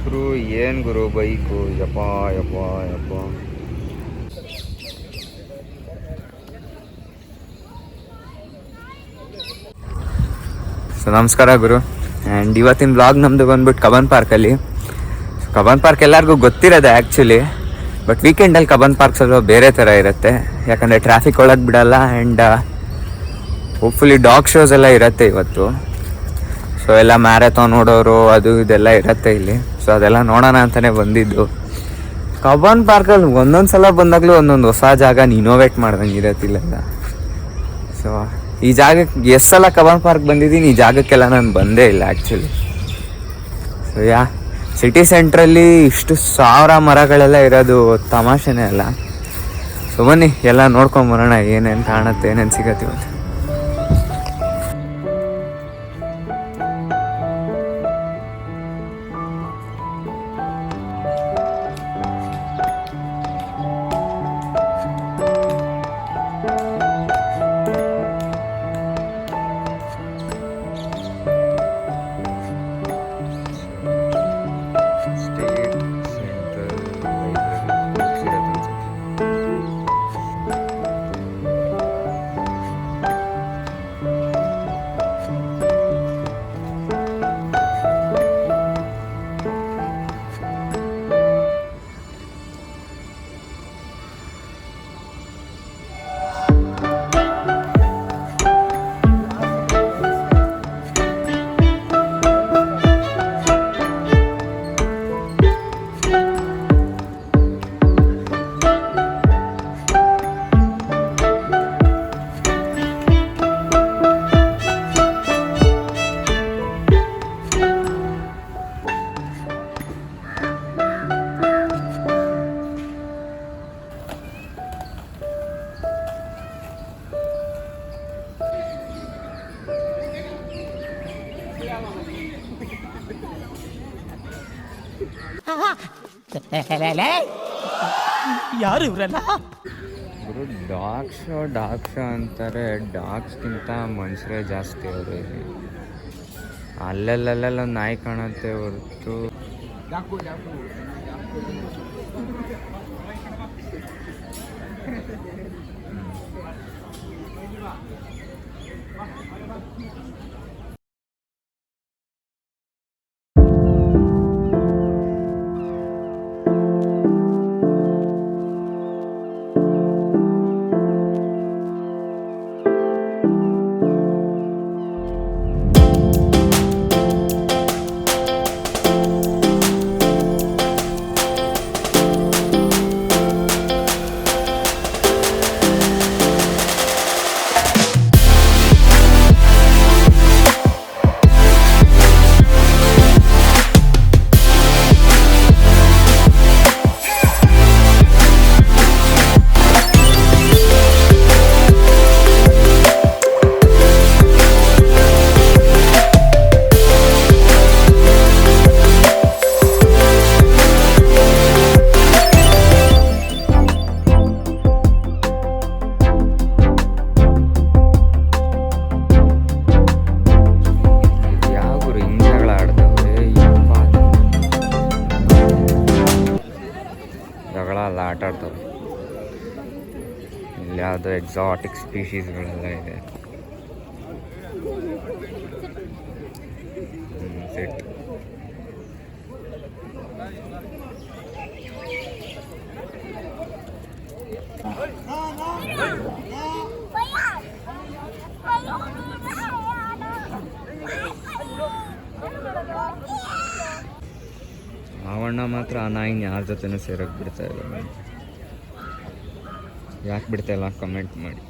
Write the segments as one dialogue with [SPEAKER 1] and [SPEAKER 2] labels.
[SPEAKER 1] ಗುರು ಏನು ಗುರು ಬೈಕು ಯಪ್ಪ ಯಪ್ಪ ಯಪ್ಪ. ಸೊ ನಮಸ್ಕಾರ ಗುರು. ಆ್ಯಂಡ್ ಇವತ್ತಿನ ಬ್ಲಾಗ್ ನಮ್ಮದು ಬಂದ್ಬಿಟ್ಟು ಕಬ್ಬನ್ ಪಾರ್ಕಲ್ಲಿ. ಕಬ್ಬನ್ ಪಾರ್ಕ್ ಎಲ್ಲರಿಗೂ ಗೊತ್ತಿರೋದೆ ಆ್ಯಕ್ಚುಲಿ, ಬಟ್ ವೀಕೆಂಡಲ್ಲಿ ಕಬ್ಬನ್ ಪಾರ್ಕ್ ಸ್ವಲ್ಪ ಬೇರೆ ಥರ ಇರುತ್ತೆ. ಯಾಕಂದರೆ ಟ್ರಾಫಿಕ್ ಒಳಗೆ ಬಿಡಲ್ಲ. ಆ್ಯಂಡ್ ಹೋಪ್ಫುಲಿ ಡಾಗ್ ಶೋಸ್ ಎಲ್ಲ ಇರುತ್ತೆ ಇವತ್ತು. ಸೊ ಎಲ್ಲ ಮ್ಯಾರಥಾನ್ ನೋಡೋರು ಅದು ಇದೆಲ್ಲ ಇರುತ್ತೆ ಇಲ್ಲಿ. ಸೊ ಅದೆಲ್ಲ ನೋಡೋಣ ಅಂತಲೇ ಬಂದಿದ್ದು. ಕಬ್ಬನ್ ಪಾರ್ಕಲ್ಲಿ ಒಂದೊಂದು ಸಲ ಬಂದಾಗಲೂ ಒಂದೊಂದು ಹೊಸ ಜಾಗ ಇನೋವೇಟ್ ಮಾಡ್ದಂಗೆ ಇರತ್ತಿಲ್ಲ. ಸೊ ಈ ಜಾಗಕ್ಕೆ ಎಷ್ಟು ಸಲ ಕಬ್ಬನ್ ಪಾರ್ಕ್ ಬಂದಿದ್ದೀನಿ, ಈ ಜಾಗಕ್ಕೆಲ್ಲ ನಾನು ಬಂದೇ ಇಲ್ಲ ಆ್ಯಕ್ಚುಲಿ. ಸೊ ಸಿಟಿ ಸೆಂಟ್ರಲ್ಲಿ ಇಷ್ಟು ಸಾವಿರ ಮರಗಳೆಲ್ಲ ಇರೋದು ತಮಾಷೆನೇ ಅಲ್ಲ. ಸೊ ಬನ್ನಿ ಎಲ್ಲ ನೋಡ್ಕೊಂಬರೋಣ ಏನೇನು ಕಾಣುತ್ತೆ, ಏನೇನು ಸಿಗತ್ತೆ ಇವತ್ತು.
[SPEAKER 2] ಯಾರು ಇವರೆಲ್ಲ?
[SPEAKER 1] ಗುರು ಡಾಗ್ ಶೋ ಅಂತಾರೆ. ಡಾಗ್ಸ್ಗಿಂತ ಮನುಷ್ಯರೇ ಜಾಸ್ತಿ ಅವರು ಇಲ್ಲಿ. ಅಲ್ಲೆಲ್ಲ ನಾಯಿ ಕಾಣುತ್ತೆ ಹೊರತು ಆಟ ಆಡ್ತವೆ. ಇಲ್ಲಿ ಯಾವುದೋ ಎಕ್ಸಾಟಿಕ್ ಸ್ಪೀಶೀಸ್ಗಳೆಲ್ಲ ಇದೆ. ಸೆಟ್ ಆವಣ್ಣ ಮಾತ್ರ ಆ ನಾಯಿನ ಯಾರ ಜೊತೆನೂ ಸೇರಕ್ಕೆ ಬಿಡ್ತಾ ಇಲ್ಲ. ಯಾಕೆ ಬಿಡ್ತಾ ಇಲ್ಲ ಕಮೆಂಟ್ ಮಾಡಿ.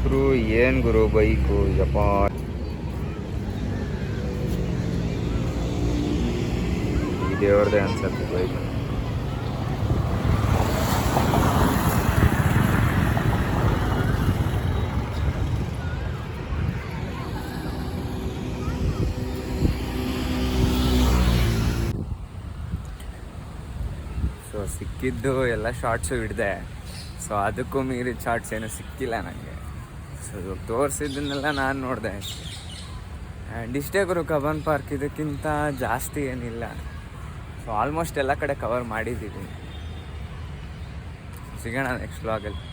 [SPEAKER 1] ಗುರು ಏನು ಗುರು ಬೈಕು ಯಪ್ಪ. ಈ ದೇವ್ರದೇ ಅನ್ಸತ್ತೆ ಬೈಕ್. ಸೊ ಸಿಕ್ಕಿದ್ದು ಎಲ್ಲ ಶಾರ್ಟ್ಸು ಹಿಡ್ದೆ. ಸೊ ಅದಕ್ಕೂ ಮೀರಿದ ಶಾರ್ಟ್ಸ್ ಏನೂ ಸಿಕ್ಕಿಲ್ಲ ನನಗೆ. ಸೊ ತೋರಿಸಿದ್ದನ್ನೆಲ್ಲ ನಾನು ನೋಡಿದೆ. ಆ್ಯಂಡ್ ಇಷ್ಟೇ ಗುರು ಕಬ್ಬನ್ ಪಾರ್ಕ್, ಇದಕ್ಕಿಂತ ಜಾಸ್ತಿ ಏನಿಲ್ಲ. ಸೊ ಆಲ್ಮೋಸ್ಟ್ ಎಲ್ಲ ಕಡೆ ಕವರ್ ಮಾಡಿದ್ದೀವಿ. ಸಿಗೋಣ ನೆಕ್ಸ್ಟ್ ವ್ಲಾಗಲ್ಲಿ.